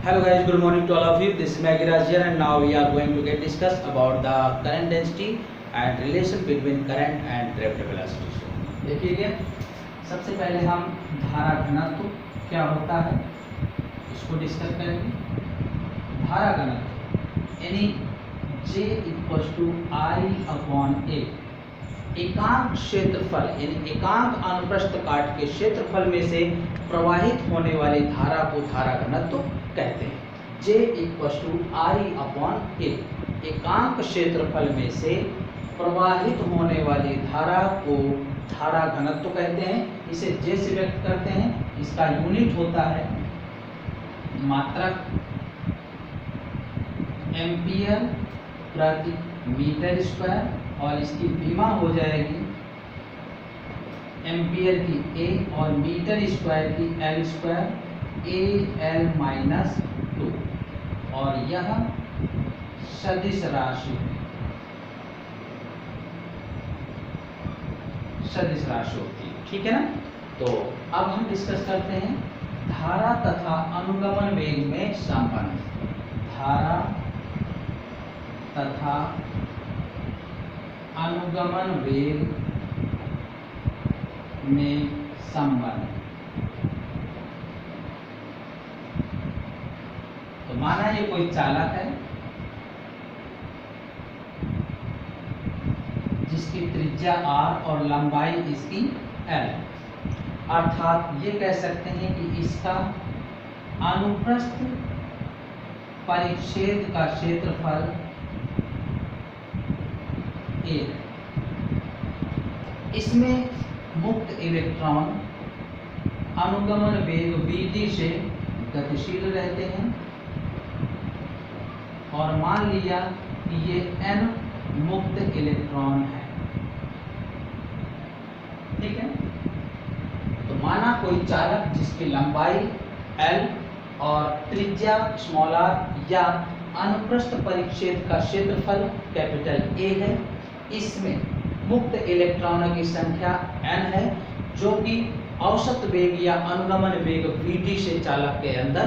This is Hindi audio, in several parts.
Hello guys, good morning to all of you. This is Maggie Raj here and now we are going to get discuss about the current density and relation between current and gravity velocity. So देखिए, सबसे पहले हम धारा घनत्व क्या होता है इसको डिस्कस करेंगे। धारा घनत्व यानी J equals to I upon A, एकांक क्षेत्रफल यानी एकांक अनुप्रस्थ काट के क्षेत्रफल में से प्रवाहित होने वाली धारा को धारा घनत्व कहते हैं। J equals to I upon A, एकांक क्षेत्रफल में से प्रवाहित होने वाली धारा को धारा घनत्व कहते हैं। इसे J से व्यक्त करते हैं। इसका यूनिट होता है मात्रक एम्पियर प्रति मीटर स्क्वायर और इसकी विमा हो जाएगी एम्पियर की A और मीटर स्क्वायर की L स्क्वायर AL माइनस 2 और यह सदिश राशि होती है। ठीक है ना। तो अब हम डिस्कस करते हैं धारा तथा अनुगमन वेग में संबंध। धारा तथा अनुगमन वेग में संबंध। तो माना ये कोई चालक है जिसकी त्रिज्या r और लंबाई इसकी l, अर्थात ये कह सकते हैं कि इसका अनुप्रस्थ परिच्छेद का क्षेत्रफल A। इसमें मुक्त इलेक्ट्रॉन अनुगमन वेग vd से गतिशील रहते हैं और मान लिया कि ये n मुक्त इलेक्ट्रॉन है। ठीक है। तो माना कोई चालक जिसकी लंबाई l और त्रिज्या r या अनुप्रस्थ परिच्छेद का क्षेत्रफल कैपिटल A है, इसमें मुक्त इलेक्ट्रॉनों की संख्या n है जो कि औसत वेग या अनुगमन वेग vd से चालक के अंदर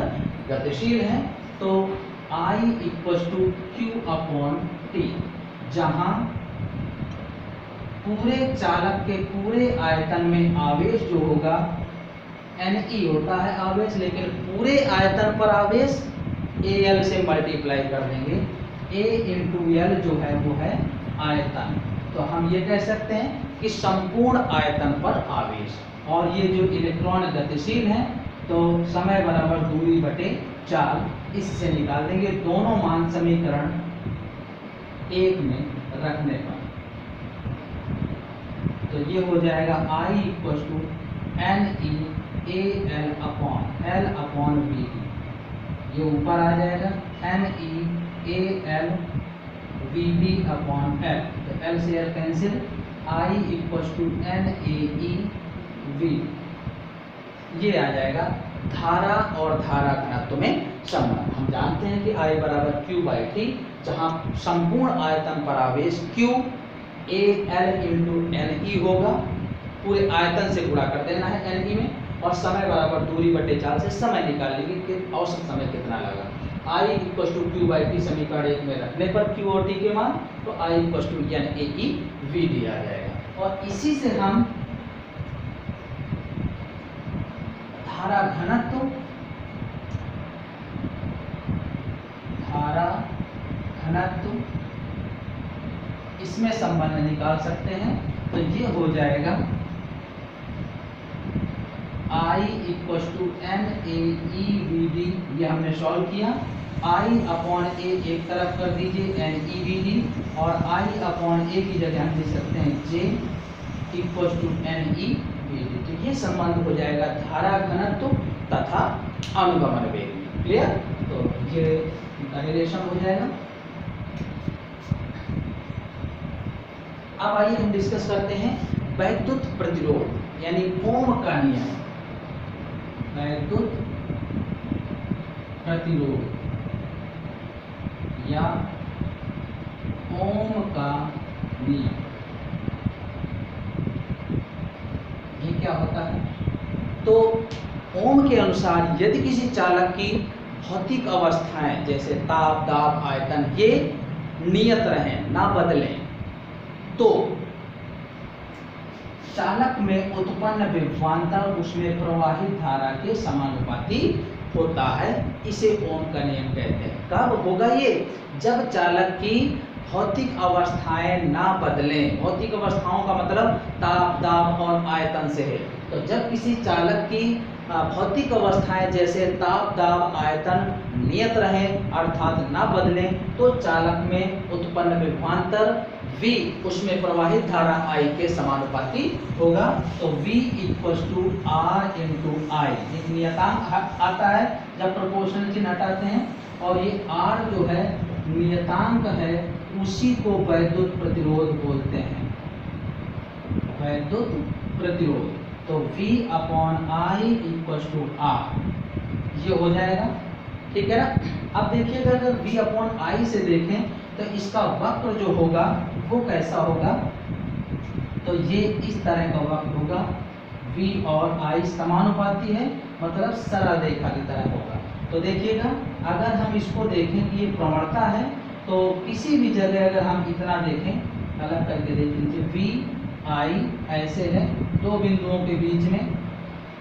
गतिशील है। तो I equals to Q upon T, जहां पूरे चालक के पूरे आयतन में आवेश जो होगा Ne होता है आवेश, लेकिन पूरे आयतन पर आवेश Al से मल्टीप्लाई कर देंगे। A इंटू L जो है वो है आयतन। तो हम ये कह सकते हैं कि संपूर्ण आयतन पर आवेश, और ये जो इलेक्ट्रॉन गतिशील हैं तो समय बराबर दूरी बटे 4 इससे निकाल देंगे दोनों मान समीकरण 1 में रखने पर। तो ये हो जाएगा I equals to NeAL upon L upon Vd, ये ऊपर आ जाएगा NeAL Vd अपॉन L, तो L से L cancel, I equals to NaeV, ये आ जाएगा धारा और धारा घनत्व में संबंध। हम जानते हैं कि I बराबर Q बाई T, जहाँ संपूर्ण आयतन पर आवेश Q AL इंटू Ne होगा, पूरे आयतन से गुणा कर देना है Ne में, और समय बराबर दूरी बटे 4 से समय निकाल लेंगे कि औसत समय कितना लगा। I equals to Q by T समीकरण 1 में रखने पर Q और T के मान, तो I इक्वल्स टू NaeVd आ जाएगा। और इसी से हम धारा घनत्व इसमें संबंध निकाल सकते हैं। तो ये हो जाएगा I इक्वल्स टू NaeVd, ये हमने सॉल्व किया। I अपॉन A एक तरफ कर दीजिए NeVd, और I अपॉन A की जगह हम लिख सकते हैं J इक्वल्स टू NeVd। तो ये संबंध हो जाएगा धारा घनत्व तथा अनुगमन वेग। क्लियर। तो ये रिलेशन हो जाएगा। अब आइए हम डिस्कस करते हैं वैद्युत प्रतिरोध यानी ओम का नियम। वैद्युत प्रतिरोध या ओम का नियम, ये क्या होता है? तो ओम के अनुसार यदि किसी चालक की भौतिक अवस्थाएं जैसे ताप, दाब, आयतन ये नियत रहें, ना बदलें, तो चालक में उत्पन्न विभवांतर उसमें प्रवाहित धारा के समानुपाती होता है। इसे ओम का नियम कहते हैं। कब होगा ये? जब चालक की भौतिक अवस्थाएं ना बदलें। भौतिक अवस्थाओं का मतलब ताप, दाब और आयतन से है। तो जब किसी चालक की भौतिक अवस्थाएं जैसे ताप, दाब, आयतन नियत रहें अर्थात ना बदलें, तो चालक में उत्पन्न विभवांतर V उसमें प्रवाहित धारा I के समानुपाती होगा। तो V equals to R into I. एक नियतांक आता है जब प्रोपोर्शनल चिन्ह हटाते हैं, और ये R जो है नियतांक है, उसी को वैद्युत प्रतिरोध बोलते हैं, वैद्युत प्रतिरोध। तो V upon I equals to R ये हो जाएगा, ठीक है ना। अब देखिएगा अगर V अपॉन आई से देखें तो इसका वक्र जो होगा वो कैसा होगा? तो ये इस तरह का वक्र होगा। V और I समानुपाती है, मतलब सरल रेखा की तरह होगा। तो देखिएगा अगर हम इसको देखें कि ये प्रवणता है, तो किसी भी जगह अगर हम इतना देखें, अलग करके देख लीजिए, V I ऐसे है दो बिंदुओं के बीच में,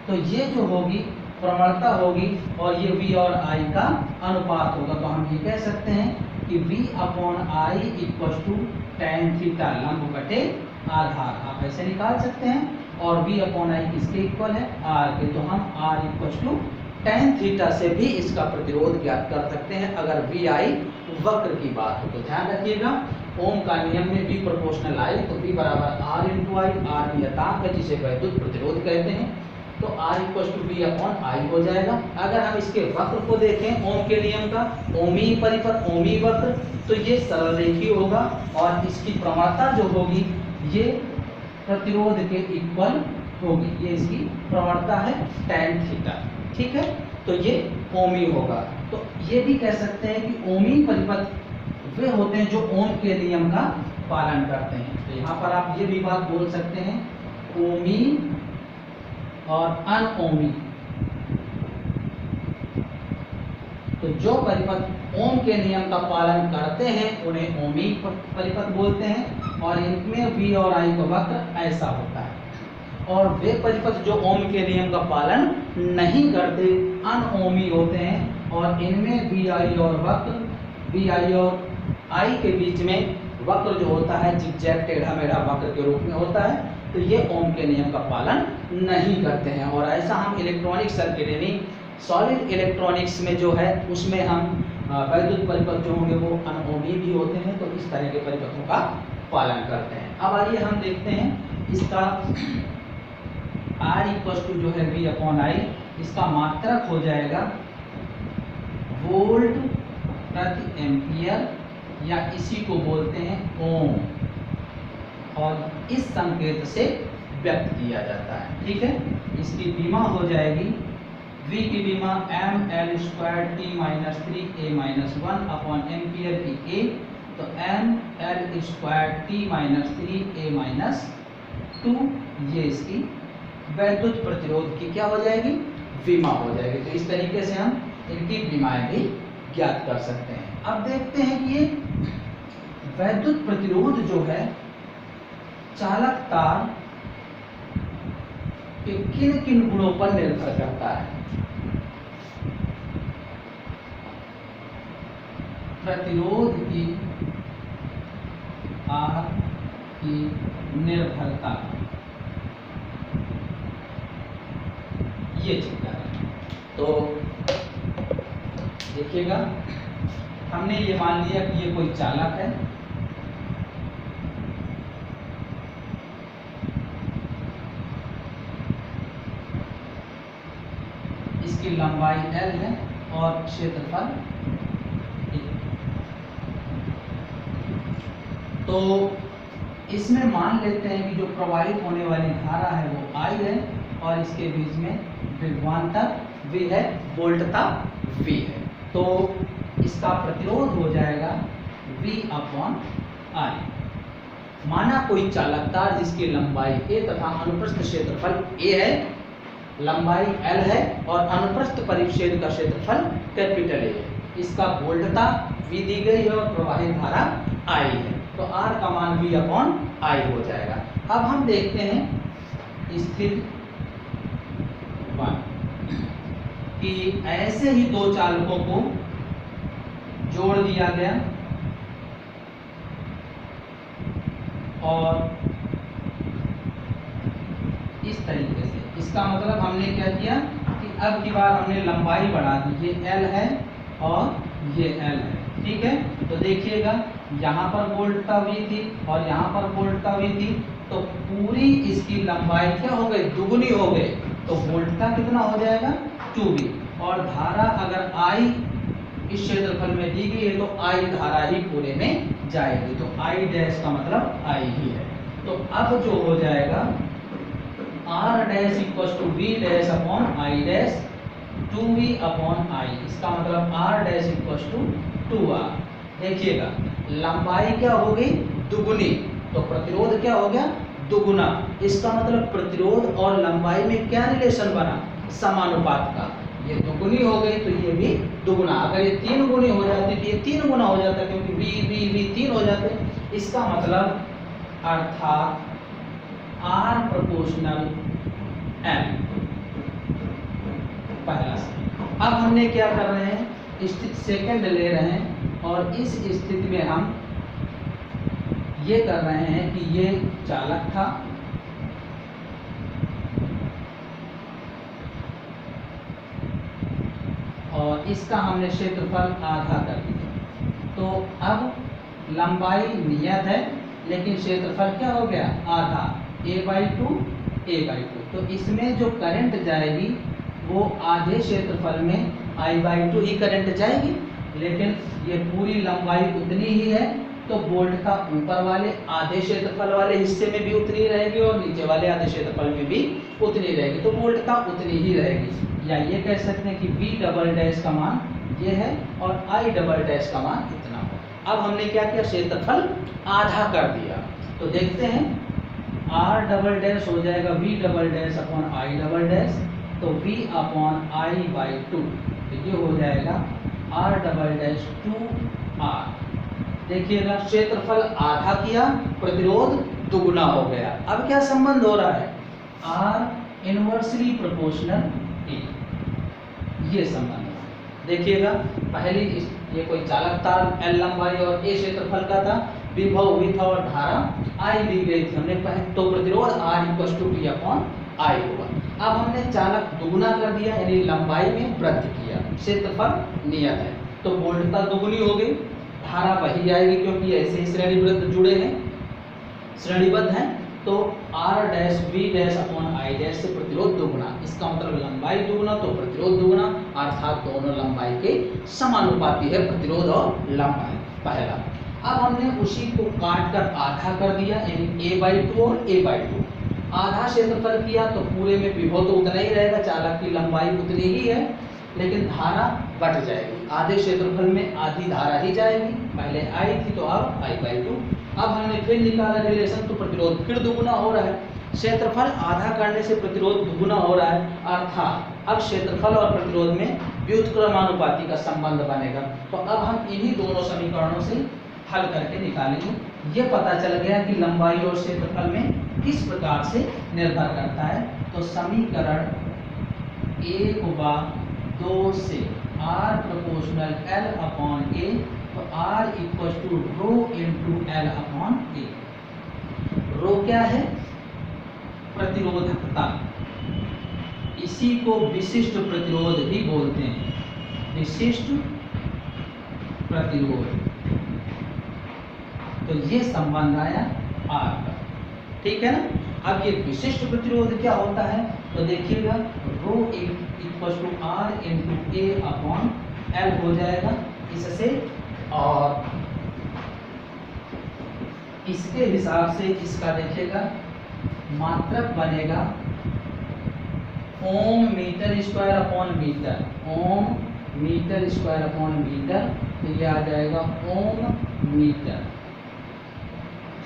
तो ये जो होगी प्रवणता होगी और ये V और I का अनुपात होगा। तो हम ये कह सकते हैं कि V upon I equals to tan theta, लंब बटे आधार, आप ऐसे निकाल सकते हैं। और V अपॉन आई किसके इक्वल है? R के। तो हम R equals to tan theta से भी इसका प्रतिरोध ज्ञात कर सकते हैं अगर V I वक्र की बात हो। तो ध्यान रखिएगा ओम का नियम में V प्रोपोर्शनल I, तो V बराबर R इंटू आई। R नियतांक है जिसे वैद्युत प्रतिरोध कहते हैं, तो R equals to V upon I हो जाएगा। अगर हम इसके वक्र को देखें ओम के नियम का, ओमी परिपथ, ओमी वक्र, तो ये सरल रेखीय होगा और इसकी प्रवणता जो होगी ये प्रतिरोध के इक्वल होगी। ये इसकी प्रवणता है tan थीटा, ठीक है। तो ये ओमी होगा। तो ये भी कह सकते हैं कि ओमी परिपथ वे होते हैं जो ओम के नियम का पालन करते हैं। तो यहाँ पर आप ये भी बात बोल सकते हैं, ओमी और अनओमी। तो जो परिपथ ओम के नियम का पालन करते हैं उन्हें ओमी परिपथ बोलते हैं, और इनमें V और I का वक्र ऐसा होता है। और वे परिपथ जो ओम के नियम का पालन नहीं करते अनओमी होते हैं, और इनमें V I और वक्र, V I और I के बीच में वक्र जो होता है जिगजैग, टेढ़ा मेढ़ा वक्र के रूप में होता है। तो ये ओम के नियम का पालन नहीं करते हैं। और ऐसा हम इलेक्ट्रॉनिक सर्किट यानी सॉलिड इलेक्ट्रॉनिक्स में जो है उसमें हम वैद्युत परिपथ जो होंगे वो अनओमी भी होते हैं। तो इस तरह के परिपथों का पालन करते हैं। अब आइए हम देखते हैं इसका R इक्वल्स टू जो है V अपॉन आई, इसका मात्रक हो जाएगा वोल्ट प्रति एम्पियर, या इसी को बोलते हैं ओम, और इस संकेत से व्यक्त किया जाता है, ठीक है। इसकी बीमा हो जाएगी V की बीमा ml square t minus 3a minus 1 upon ampere की A, तो ml square t minus 3a minus 2, ये इसकी वैद्युत प्रतिरोध की क्या हो जाएगी? बीमा हो जाएगी। तो इस तरीके से हम इनकी बीमाएं भी ज्ञात कर सकते हैं। अब देखते हैं कि ये वैद्युत प्रतिरोध जो है चालक तार के किन किन गुणों पर निर्भर करता है। प्रतिरोध की R की निर्भरता, ये चिंता है। तो देखिएगा हमने ये मान लिया कि ये कोई चालक है, इसकी लंबाई L है और क्षेत्रफल A। तो इसमें मान लेते हैं कि जो प्रवाहित होने वाली धारा है वो I है और इसके बीच में विभवांतर V है, वोल्टता V है। तो इसका प्रतिरोध हो जाएगा V अपॉन I। माना कोई चालक तार जिसकी लंबाई A तथा अनुप्रस्थ क्षेत्रफल A है, लंबाई L है और अनुप्रस्थ परिच्छेद का क्षेत्रफल कैपिटल A है। इसका वोल्टता V दी गई है और प्रवाहित धारा I है, तो R का मान V अपॉन I हो जाएगा। अब हम देखते हैं स्थिति 1 कि ऐसे ही दो चालकों को जोड़ दिया गया और इस तरीके से, इसका मतलब हमने क्या किया कि अब की बार हमने लंबाई बढ़ा दी, ये L है और ये L है, ठीक है। तो देखिएगा यहाँ पर वोल्टता V थी और यहाँ पर वोल्टता V थी, तो पूरी इसकी लंबाई क्या हो गई, दुगुनी हो गई, तो वोल्टता कितना हो जाएगा 2V। और धारा अगर I इस क्षेत्रफल में दी गई है तो I धारा ही पूरे में जाएगी, तो I डैश का मतलब I ही है। तो अब जो हो जाएगा R dash equal to V dash upon I dash 2V upon I, इसका मतलब R dash equal to 2R। देखिएगा लंबाई क्या हो गई दुगुनी, तो प्रतिरोध क्या हो गया दुगुना, इसका मतलब प्रतिरोध और लंबाई में क्या रिलेशन बना, समानुपात का। ये दुगुनी हो गई तो ये भी दुगुना, अगर ये 3 गुनी हो जाती तो ये 3 गुना हो जाता, क्योंकि V 3 हो जाते। इसका मतलब अर्थात R प्रोपोर्शनल M पहला से। अब हमने क्या कर रहे हैं, स्थिति सेकंड ले रहे हैं और इस स्थिति में हम ये कर रहे हैं कि ये चालक था और इसका हमने क्षेत्रफल आधा कर दिया, तो अब लंबाई नियत है लेकिन क्षेत्रफल क्या हो गया आधा, a/2 तो इसमें जो करंट जाएगी वो आधे क्षेत्रफल में I/2 ही करंट जाएगी, लेकिन ये पूरी लंबाई उतनी ही है, तो बोल्ट का ऊपर वाले आधे क्षेत्रफल वाले हिस्से में भी उतनी रहेगी और नीचे वाले आधे क्षेत्रफल में भी उतनी रहेगी, तो बोल्ट का उतनी ही रहेगी। या ये कह सकते हैं कि V डबल डैश का मान ये है और I डबल डैश का मान इतना हो। अब हमने क्या किया, क्षेत्रफल आधा कर दिया, तो देखते हैं R डबल डैश हो जाएगा V double dash upon I double dash, तो V अपॉन I/2, तो ये हो जाएगा R डबल डैश 2R। देखिएगा क्षेत्रफल आधा किया, प्रतिरोध दुगुना हो गया। अब क्या संबंध हो रहा है, R इनवर्सली प्रोपोर्शनल A, ये संबंध। देखिएगा पहली ये कोई चालक तार L लंबाई और A क्षेत्रफल का था, विभव V था और धारा I दी गई थी हमने, तो प्रतिरोध R equal to V upon I होगा। अब हमने चालक दुगुना कर दिया, यानी लंबाई में वृद्धि किया, क्षेत्रफल नियत है, तो वोल्टता दुगुनी हो गई, धारा वही आएगी क्योंकि ऐसे ही श्रेणीबद्ध जुड़े हैं, श्रेणीबद्ध हैं, तो R dash V dash upon I dash से प्रतिरोध दुगुना, इसका मतलब लंबाई दुगुना तो प्रतिरोध दुगुना, अर्थात दोनों लंबाई के समानुपाती है प्रतिरोध और लंबाई पहला। अब हमने उसी को काट कर आधा कर दिया, यानी A/2 और A/2, आधा क्षेत्रफल किया तो पूरे में विभव तो उतना ही रहेगा, चालक की लंबाई उतनी ही है, लेकिन धारा बट जाएगी, आधे क्षेत्रफल में आधी धारा ही जाएगी, पहले I थी तो अब I/2। अब हमने फिर निकाला रिलेशन, तो प्रतिरोध फिर दुगुना हो रहा है, क्षेत्रफल आधा करने से प्रतिरोध दुगुना हो रहा है, अर्थात अब क्षेत्रफल और प्रतिरोध में व्युत्क्रमानुपाती का संबंध बनेगा। तो अब हम इन्हीं दोनों समीकरणों से हल करके निकालेंगे। ये पता चल गया कि लंबाई और क्षेत्रफल में किस प्रकार से निर्भर करता है। तो समीकरण 1/2 से R proportional L upon A, तो R equal to rho into L upon A। Rho क्या है, प्रतिरोधकता, इसी को विशिष्ट प्रतिरोध भी बोलते हैं, विशिष्ट प्रतिरोध। तो ये संबंध आया R का, ठीक है ना। अब ये विशिष्ट प्रतिरोध क्या होता है, तो देखिएगा rho equal to R into A upon L हो जाएगा इससे, और इसके हिसाब से इसका देखिएगा मात्रक बनेगा ओम मीटर स्क्वायर अपॉन मीटर, ओम मीटर स्क्वायर अपॉन मीटर, तो ये आ जाएगा ओम मीटर,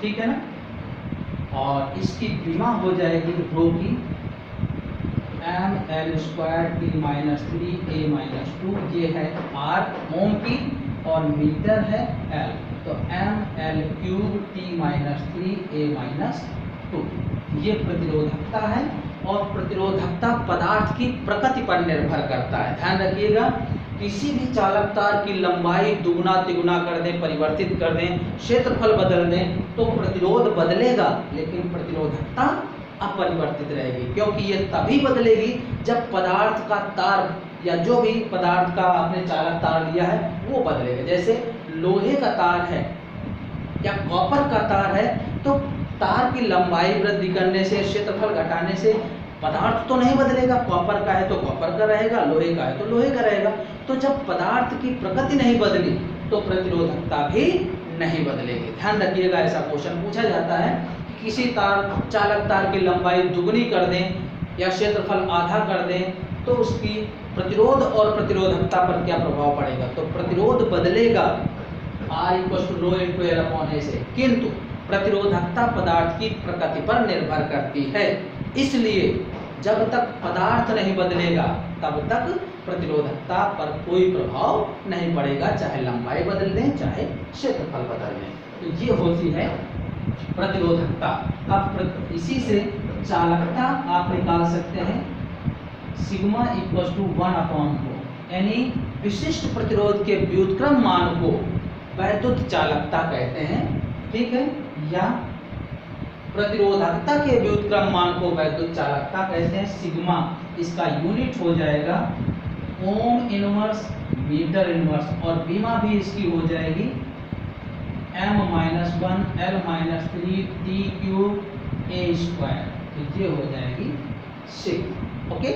ठीक है ना। और इसकी विमा हो जाएगी रो की M L square T minus 3 A minus 2, ये है आर ओम की और मीटर है एल, तो M L cube T minus 3 A minus 2, ये प्रतिरोधकता है। और प्रतिरोधकता पदार्थ की प्रकृति पर निर्भर करता है। ध्यान रखिएगा, किसी भी चालक तार की लंबाई दुगुना तिगुना कर दें, परिवर्तित कर दें, क्षेत्रफल बदल दें, तो प्रतिरोध बदलेगा लेकिन प्रतिरोधकता अपरिवर्तित रहेगी, क्योंकि ये तभी बदलेगी जब पदार्थ का तार या जो भी पदार्थ का आपने चालक तार लिया है वो बदलेगा। जैसे लोहे का तार है या कॉपर का तार है, तो तार की लंबाई वृद्धि करने से, क्षेत्रफल घटाने से पदार्थ तो नहीं बदलेगा, कॉपर का है तो कॉपर का रहेगा, लोहे का है तो लोहे का रहेगा। तो जब पदार्थ की प्रकृति नहीं बदली तो प्रतिरोधकता भी नहीं बदलेगी। ध्यान रखिएगा, ऐसा क्वेश्चन पूछा जाता है कि किसी चालक तार की लंबाई दुगनी कर दें या क्षेत्रफल आधा कर दें तो उसकी प्रतिरोध और प्रतिरोधकता पर क्या प्रभाव पड़ेगा। तो प्रतिरोध बदलेगा R = ρ × L/A से, किंतु प्रतिरोधकता पदार्थ की प्रकृति पर निर्भर करती है। इसलिए जब तक पदार्थ नहीं बदलेगा तब तक प्रतिरोधकता पर कोई प्रभाव नहीं पड़ेगा, चाहे लंबाई बदल दें चाहे क्षेत्रफल बदल दें। तो ये होती है प्रतिरोधकता। अब इसी से चालकता आप निकाल सकते हैं, सिग्मा = 1/2, यानी विशिष्ट प्रतिरोध के व्युत्क्रम मान को वैद्युत चालकता कहते हैं, ठीक है, या प्रतिरोधकता के व्युत्क्रम मान को वैद्युत चालकता कहते हैं। सिग्मा इसका यूनिट हो जाएगा ओम इनवर्स मीटर इनवर्स, और बीमा भी इसकी हो जाएगी m-1 L-3 T³ A², तो ये हो जाएगी सिग। ओके।